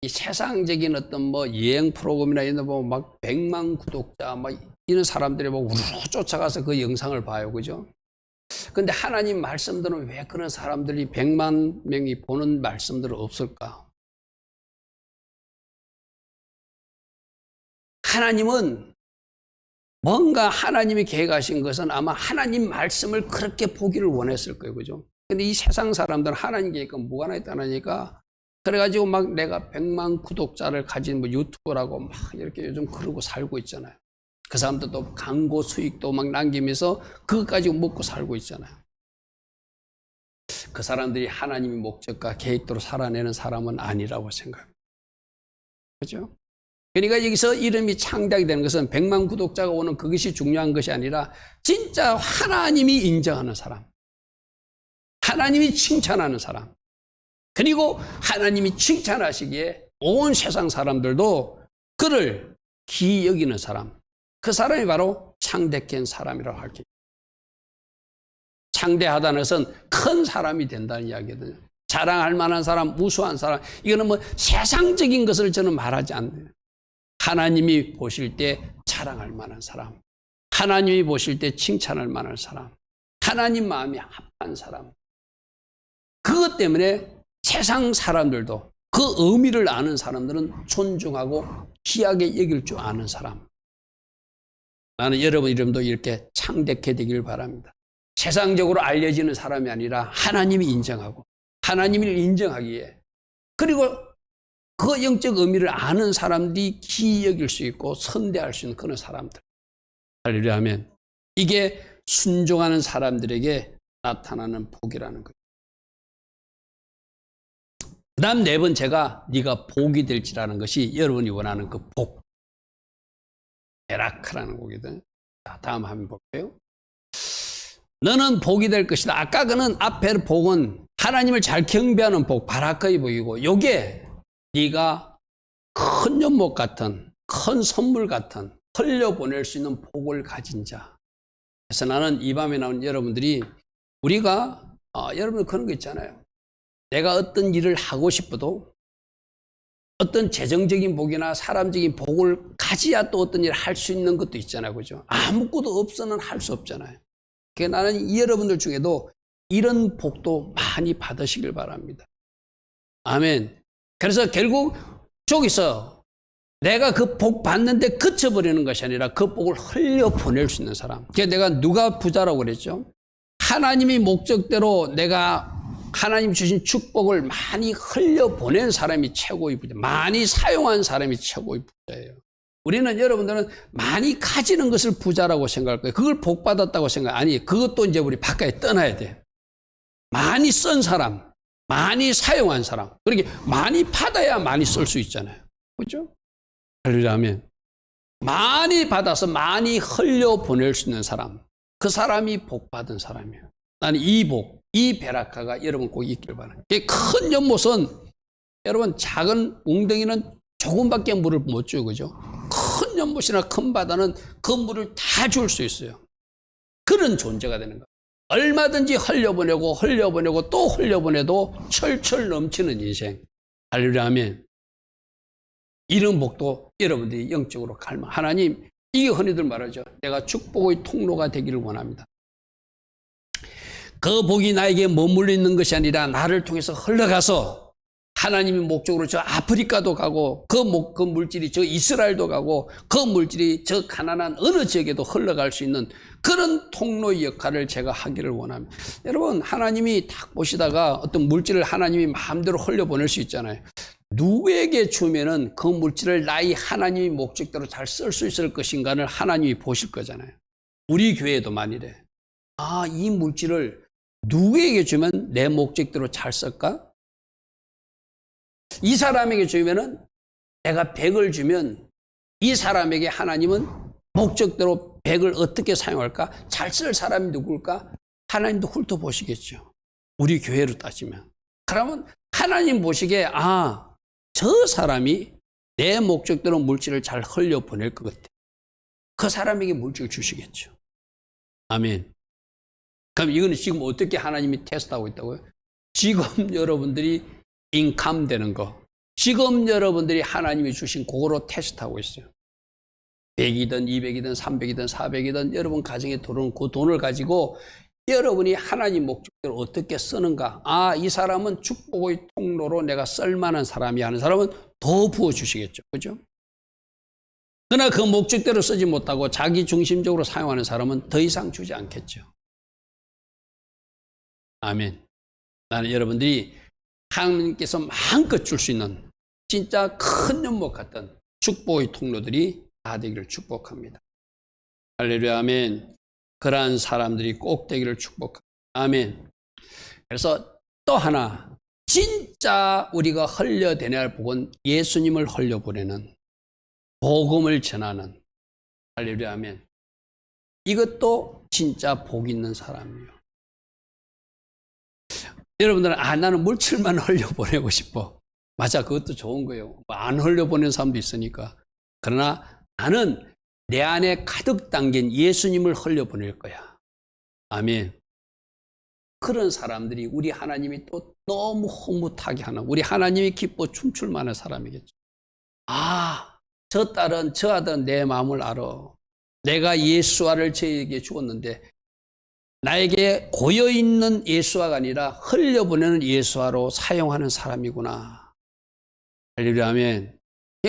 이 세상적인 어떤 뭐 여행 프로그램이나 이런 거 보면 막 100만 구독자 막 이런 사람들이 막 우르르 쫓아가서 그 영상을 봐요. 그죠? 근데 하나님 말씀들은 왜 그런 사람들이 100만 명이 보는 말씀들은 없을까? 하나님은 뭔가 하나님이 계획하신 것은 아마 하나님 말씀을 그렇게 보기를 원했을 거예요. 그죠? 근데 이 세상 사람들은 하나님 계획과 무관하다니까 그래가지고 막 내가 100만 구독자를 가진 뭐 유튜버라고 막 이렇게 요즘 그러고 살고 있잖아요. 그 사람들도 광고 수익도 막 남기면서 그것까지 먹고 살고 있잖아요. 그 사람들이 하나님의 목적과 계획대로 살아내는 사람은 아니라고 생각합니다. 그렇죠? 그러니까 여기서 이름이 창대하게 되는 것은 100만 구독자가 오는 그것이 중요한 것이 아니라 진짜 하나님이 인정하는 사람, 하나님이 칭찬하는 사람, 그리고 하나님이 칭찬하시기에 온 세상 사람들도 그를 기이 여기는 사람, 그 사람이 바로 창대케 한 사람이라고 할게요. 창대하다는 것은 큰 사람이 된다는 이야기거든요. 자랑할 만한 사람, 우수한 사람, 이거는 뭐 세상적인 것을 저는 말하지 않네요. 하나님이 보실 때 자랑할 만한 사람, 하나님이 보실 때 칭찬할 만한 사람, 하나님 마음이 합한 사람. 그것 때문에 세상 사람들도 그 의미를 아는 사람들은 존중하고 귀하게 여길 줄 아는 사람. 나는 여러분 이름도 이렇게 창대케 되길 바랍니다. 세상적으로 알려지는 사람이 아니라 하나님이 인정하고 하나님을 인정하기에, 그리고 그 영적 의미를 아는 사람들이 귀히 여길 수 있고 선대할 수 있는 그런 사람들. 할렐루야 하면 이게 순종하는 사람들에게 나타나는 복이라는 거예요. 그 다음 네 번째가 네가 복이 될지라는 것이 여러분이 원하는 그 복. 베라크라는 곡이거든요. 자, 다음 한번 볼게요. 너는 복이 될 것이다. 아까 그는 앞에 복은 하나님을 잘 경배하는 복, 바라크의 복이고, 요게 네가 큰 연못 같은, 큰 선물 같은, 흘려보낼 수 있는 복을 가진 자. 그래서 나는 이 밤에 나온 여러분들이, 우리가 여러분 그런 거 있잖아요. 내가 어떤 일을 하고 싶어도 어떤 재정적인 복이나 사람적인 복을 가지야 또 어떤 일을 할 수 있는 것도 있잖아요. 그죠? 아무것도 없어는 할 수 없잖아요. 그러니까 나는 여러분들 중에도 이런 복도 많이 받으시길 바랍니다. 아멘. 그래서 결국 저기서 내가 그 복 받는데 그쳐버리는 것이 아니라 그 복을 흘려보낼 수 있는 사람. 그러니까 내가 누가 부자라고 그랬죠? 하나님이 목적대로 내가 하나님 주신 축복을 많이 흘려보낸 사람이 최고의 부자, 많이 사용한 사람이 최고의 부자예요. 우리는, 여러분들은 많이 가지는 것을 부자라고 생각할 거예요. 그걸 복 받았다고 생각. 아니, 그것도 이제 우리 바깥에 떠나야 돼. 많이 쓴 사람, 많이 사용한 사람, 그렇게 많이 받아야 많이 쓸 수 있잖아요. 그렇죠? 할렐루야면 많이 받아서 많이 흘려보낼 수 있는 사람, 그 사람이 복 받은 사람이에요. 나는 이 복, 이 베라카가 여러분 꼭 있길 바랍니다. 큰 연못은, 여러분 작은 웅덩이는 조금밖에 물을 못 줘요. 그죠? 큰 연못이나 큰 바다는 그 물을 다 줄 수 있어요. 그런 존재가 되는 거예요. 얼마든지 흘려보내고 또 흘려보내도 철철 넘치는 인생. 할렐루야 하면 이런 복도 여러분들이 영적으로 갈망. 하나님, 이게 흔히들 말하죠. 내가 축복의 통로가 되기를 원합니다. 그 복이 나에게 머물러 있는 것이 아니라 나를 통해서 흘러가서 하나님의 목적으로 저 아프리카도 가고 그 물질이 저 이스라엘도 가고 그 물질이 저 가난한 어느 지역에도 흘러갈 수 있는 그런 통로의 역할을 제가 하기를 원합니다. 여러분, 하나님이 딱 보시다가 어떤 물질을 하나님이 마음대로 흘려보낼 수 있잖아요. 누구에게 주면은 그 물질을 나의 하나님의 목적대로 잘 쓸 수 있을 것인가를 하나님이 보실 거잖아요. 우리 교회도 만일에 이 물질을 누구에게 주면 내 목적대로 잘 쓸까? 이 사람에게 주면은 내가 100을 주면 이 사람에게 하나님은 목적대로 100을 어떻게 사용할까? 잘 쓸 사람이 누굴까? 하나님도 훑어보시겠죠. 우리 교회로 따지면. 그러면 하나님 보시기에 저 사람이 내 목적대로 물질을 잘 흘려보낼 것 같아. 그 사람에게 물질을 주시겠죠. 아멘. 그럼 이거는 지금 어떻게 하나님이 테스트하고 있다고요? 지금 여러분들이 인감 되는 거, 지금 여러분들이 하나님이 주신 그거로 테스트하고 있어요. 100이든 200이든 300이든 400이든 여러분 가정에 들어오는 그 돈을 가지고 여러분이 하나님 목적대로 어떻게 쓰는가. 이 사람은 축복의 통로로 내가 쓸만한 사람이 하는 사람은 더 부어주시겠죠. 그죠? 그러나 그 목적대로 쓰지 못하고 자기 중심적으로 사용하는 사람은 더 이상 주지 않겠죠. 아멘. 나는 여러분들이 하나님께서 마음껏 줄 수 있는 진짜 큰 연못 같은 축복의 통로들이 다 되기를 축복합니다. 할렐루야, 아멘. 그러한 사람들이 꼭 되기를 축복합니다. 아멘. 그래서 또 하나, 진짜 우리가 흘려대내야 할 복은 예수님을 흘려보내는, 복음을 전하는, 할렐루야, 아멘. 이것도 진짜 복 있는 사람이에요. 여러분들은 나는 물질만 흘려보내고 싶어. 맞아, 그것도 좋은 거예요. 안 흘려보내는 사람도 있으니까. 그러나 나는 내 안에 가득 담긴 예수님을 흘려보낼 거야. 아멘. 그런 사람들이 우리 하나님이 또 너무 흐뭇하게 하는, 우리 하나님이 기뻐 춤출 만한 사람이겠죠. 저 딸은, 저 아들은 내 마음을 알아. 내가 예수아를 저에게 주었는데 나에게 고여있는 예수아가 아니라 흘려보내는 예수아로 사용하는 사람이구나. 할렐루야, 아멘.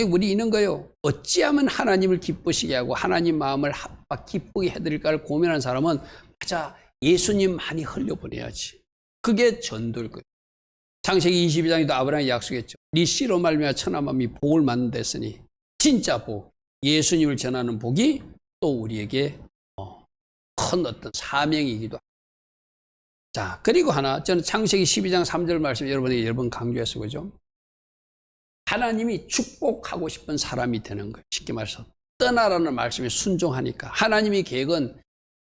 우리 있는 거예요. 어찌하면 하나님을 기쁘시게 하고 하나님 마음을 기쁘게 해드릴까를 고민하는 사람은 맞아, 예수님 많이 흘려보내야지. 그게 전도일 거예요. 창세기 22장에도 아브라함이 약속했죠. 네 씨로 말미암아 천하만민이 복을 받는 데으니 진짜 복, 예수님을 전하는 복이 또 우리에게 큰 어떤 사명이기도 합니다. 자, 그리고 하나, 저는 창세기 12장 3절 말씀 여러분에게 여러 번 강조했어요. 그죠? 하나님이 축복하고 싶은 사람이 되는 거예요. 쉽게 말해서 떠나라는 말씀에 순종하니까. 하나님의 계획은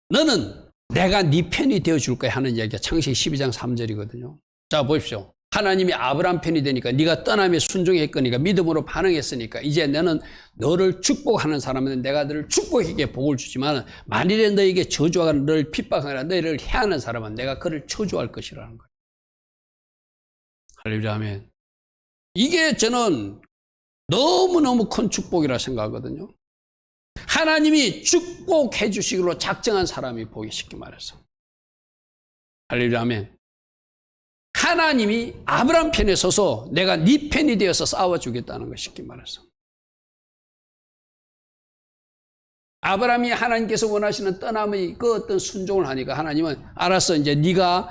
너는 내가 네 편이 되어줄 거야 하는 이야기가 창세기 12장 3절이거든요. 자, 보십시오. 하나님이 아브라함 편이 되니까 네가 떠나며 순종했거니까 믿음으로 반응했으니까 이제 너는 너를 축복하는 사람은 내가 너를 축복하게 복을 주지만 만일에 너에게 저주하거나 너를 핍박하거나 너를 해하는 사람은 내가 그를 저주할 것이라는 거예요. 할렐루야, 아멘. 이게 저는 너무너무 큰 축복이라 생각하거든요. 하나님이 축복해 주시기로 작정한 사람이 복이, 쉽게 말해서. 할렐루야, 아멘. 하나님이 아브라함 편에 서서 내가 네 편이 되어서 싸워주겠다는 것, 쉽게 말해서. 아브라함이 하나님께서 원하시는 떠남의 그 어떤 순종을 하니까 하나님은 알았어, 이제 네가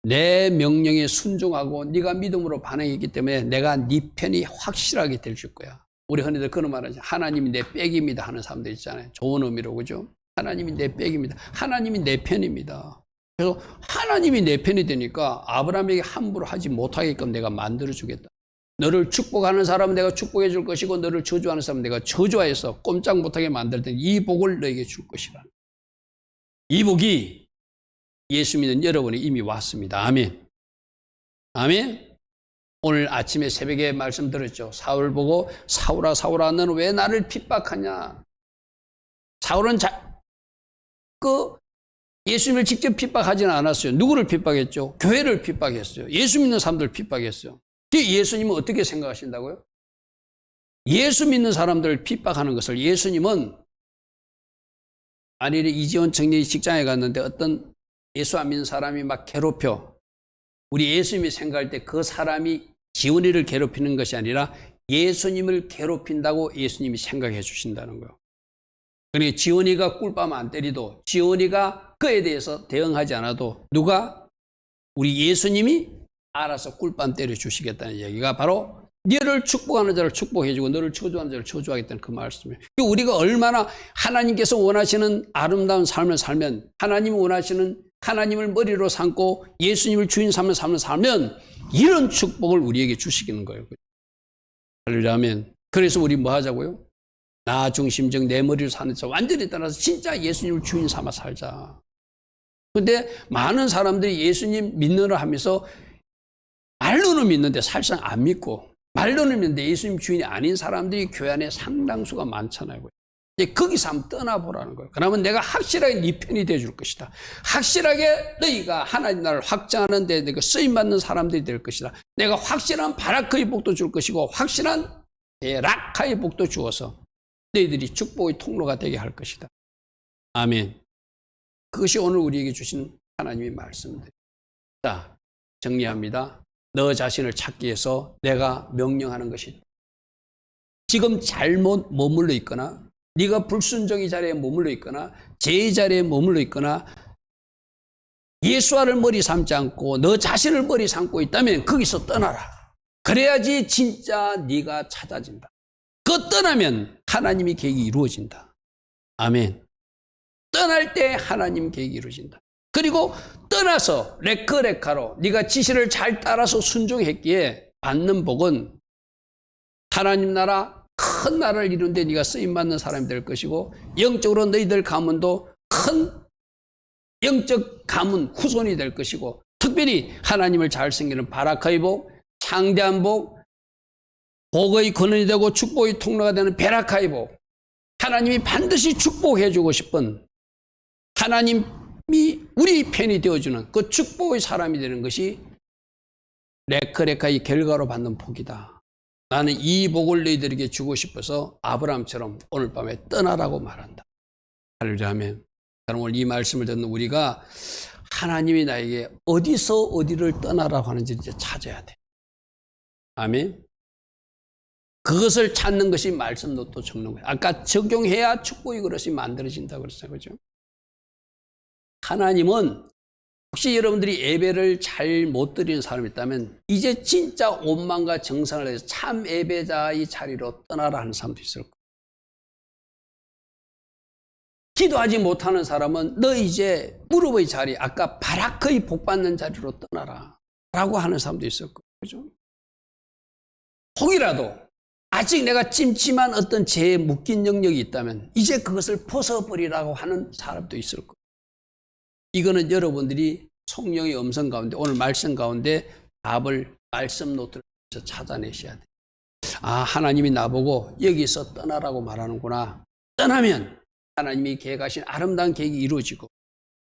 내 명령에 순종하고 네가 믿음으로 반응했기 때문에 내가 네 편이 확실하게 될 줄 거야. 우리 흔히들 그런 말 하죠. 하나님이 내 백입니다 하는 사람들 있잖아요. 좋은 의미로, 그죠? 하나님이 내 백입니다. 하나님이 내 편입니다. 그래서 하나님이 내 편이 되니까 아브라함에게 함부로 하지 못하게끔 내가 만들어주겠다. 너를 축복하는 사람은 내가 축복해 줄 것이고 너를 저주하는 사람은 내가 저주하여서 꼼짝 못하게 만들 테니 이 복을 너에게 줄 것이라. 이 복이 예수 믿는 여러분이 이미 왔습니다. 아멘. 아멘. 오늘 아침에 새벽에 말씀 들었죠. 사울 보고 사울아 사울아 너는 왜 나를 핍박하냐. 사울은 예수님을 직접 핍박하지는 않았어요. 누구를 핍박했죠? 교회를 핍박했어요. 예수 믿는 사람들을 핍박했어요. 예수님은 어떻게 생각하신다고요? 예수 믿는 사람들을 핍박하는 것을 예수님은 만일에 이지원 청년이 직장에 갔는데 어떤 예수 안 믿는 사람이 막 괴롭혀. 우리 예수님이 생각할 때 그 사람이 지원이를 괴롭히는 것이 아니라 예수님을 괴롭힌다고 예수님이 생각해 주신다는 거예요. 그러니까 지원이가 꿀밤 안 때리도 지원이가 그에 대해서 대응하지 않아도 누가? 우리 예수님이 알아서 꿀밤 때려 주시겠다는 얘기가 바로 너를 축복하는 자를 축복해 주고 너를 저주하는 자를 저주하겠다는 그 말씀이에요. 우리가 얼마나 하나님께서 원하시는 아름다운 삶을 살면, 하나님이 원하시는 하나님을 머리로 삼고 예수님을 주인 삼는 삶을 살면 이런 축복을 우리에게 주시는 거예요. 할렐루야면. 그래서 우리 뭐 하자고요? 나 중심적 내 머리를 사는 자 완전히 떠나서 진짜 예수님을 주인 삼아 살자. 근데 많은 사람들이 예수님 믿느라 하면서 말로는 믿는데 사실상 안 믿고, 말로는 믿는데 예수님 주인이 아닌 사람들이 교회 안에 상당수가 많잖아요. 이제 거기서 한번 떠나보라는 거예요. 그러면 내가 확실하게 네 편이 되어줄 것이다. 확실하게 너희가 하나님 나라를 확장하는 데 내가 쓰임받는 사람들이 될 것이다. 내가 확실한 바라크의 복도 줄 것이고 확실한 라카의 복도 주어서 너희들이 축복의 통로가 되게 할 것이다. 아멘. 그것이 오늘 우리에게 주신 하나님의 말씀입니다. 자, 정리합니다. 너 자신을 찾기 위해서 내가 명령하는 것이, 지금 잘못 머물러 있거나 네가 불순종의 자리에 머물러 있거나 죄의 자리에 머물러 있거나 예수와를 머리 삼지 않고 너 자신을 머리 삼고 있다면 거기서 떠나라. 그래야지 진짜 네가 찾아진다. 그 떠나면 하나님의 계획이 이루어진다. 아멘. 떠날 때 하나님 계획이 이루어진다. 그리고 떠나서 레크레카로 네가 지시를 잘 따라서 순종했기에 받는 복은 하나님 나라 큰 나라를 이룬 데 네가 쓰임받는 사람이 될 것이고, 영적으로 너희들 가문도 큰 영적 가문 후손이 될 것이고, 특별히 하나님을 잘 섬기는 바라카의 복, 창대한 복, 복의 근원이 되고 축복의 통로가 되는 베라카의 복, 하나님이 반드시 축복해 주고 싶은, 하나님이 우리 편이 되어주는 그 축복의 사람이 되는 것이 레크레카의 결과로 받는 복이다. 나는 이 복을 너희들에게 주고 싶어서 아브라함처럼 오늘 밤에 떠나라고 말한다. 할렐루야 아멘. 여러분, 오늘 이 말씀을 듣는 우리가 하나님이 나에게 어디서 어디를 떠나라고 하는지 이제 찾아야 돼. 아멘. 그것을 찾는 것이 말씀도 또 적는 거예요. 아까 적용해야 축복의 그릇이 만들어진다고 그랬어요. 그죠? 하나님은 혹시 여러분들이 예배를 잘 못 드리는 사람이 있다면 이제 진짜 온망과 정성을 해서 참 예배자의 자리로 떠나라 하는 사람도 있을 거예요. 기도하지 못하는 사람은 너 이제 무릎의 자리, 아까 바라크의 복 받는 자리로 떠나라 라고 하는 사람도 있을 거예요. 그죠? 혹이라도 아직 내가 찜찜한 어떤 죄에 묶인 영역이 있다면 이제 그것을 벗어버리라고 하는 사람도 있을 거예요. 이거는 여러분들이 성령의 음성 가운데, 오늘 말씀 가운데 답을 말씀 노트를 찾아내셔야 돼요. 아, 하나님이 나보고 여기서 떠나라고 말하는구나. 떠나면 하나님이 계획하신 아름다운 계획이 이루어지고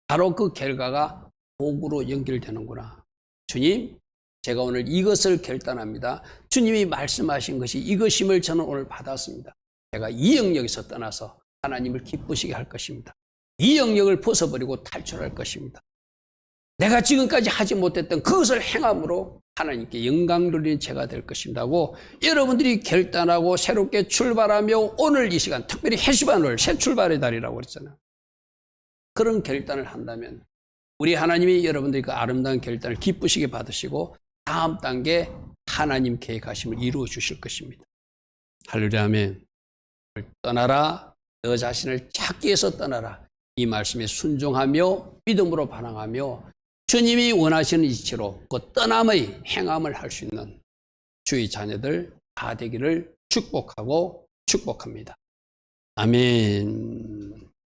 바로 그 결과가 복으로 연결되는구나. 주님, 제가 오늘 이것을 결단합니다. 주님이 말씀하신 것이 이것임을 저는 오늘 받았습니다. 제가 이 영역에서 떠나서 하나님을 기쁘시게 할 것입니다. 이 영역을 벗어버리고 탈출할 것입니다. 내가 지금까지 하지 못했던 그것을 행함으로 하나님께 영광 돌리는 제가 될 것입니다 하고 여러분들이 결단하고 새롭게 출발하며 오늘 이 시간, 특별히 해시반을 새 출발의 달이라고 그랬잖아요. 그런 결단을 한다면 우리 하나님이 여러분들이 그 아름다운 결단을 기쁘시게 받으시고 다음 단계 하나님 계획하심을 이루어 주실 것입니다. 할렐루야 아멘. 떠나라, 너 자신을 찾기 위해서 떠나라. 이 말씀에 순종하며 믿음으로 반응하며 주님이 원하시는 이치로 그 떠남의 행함을 할 수 있는 주의 자녀들 다 되기를 축복하고 축복합니다. 아멘.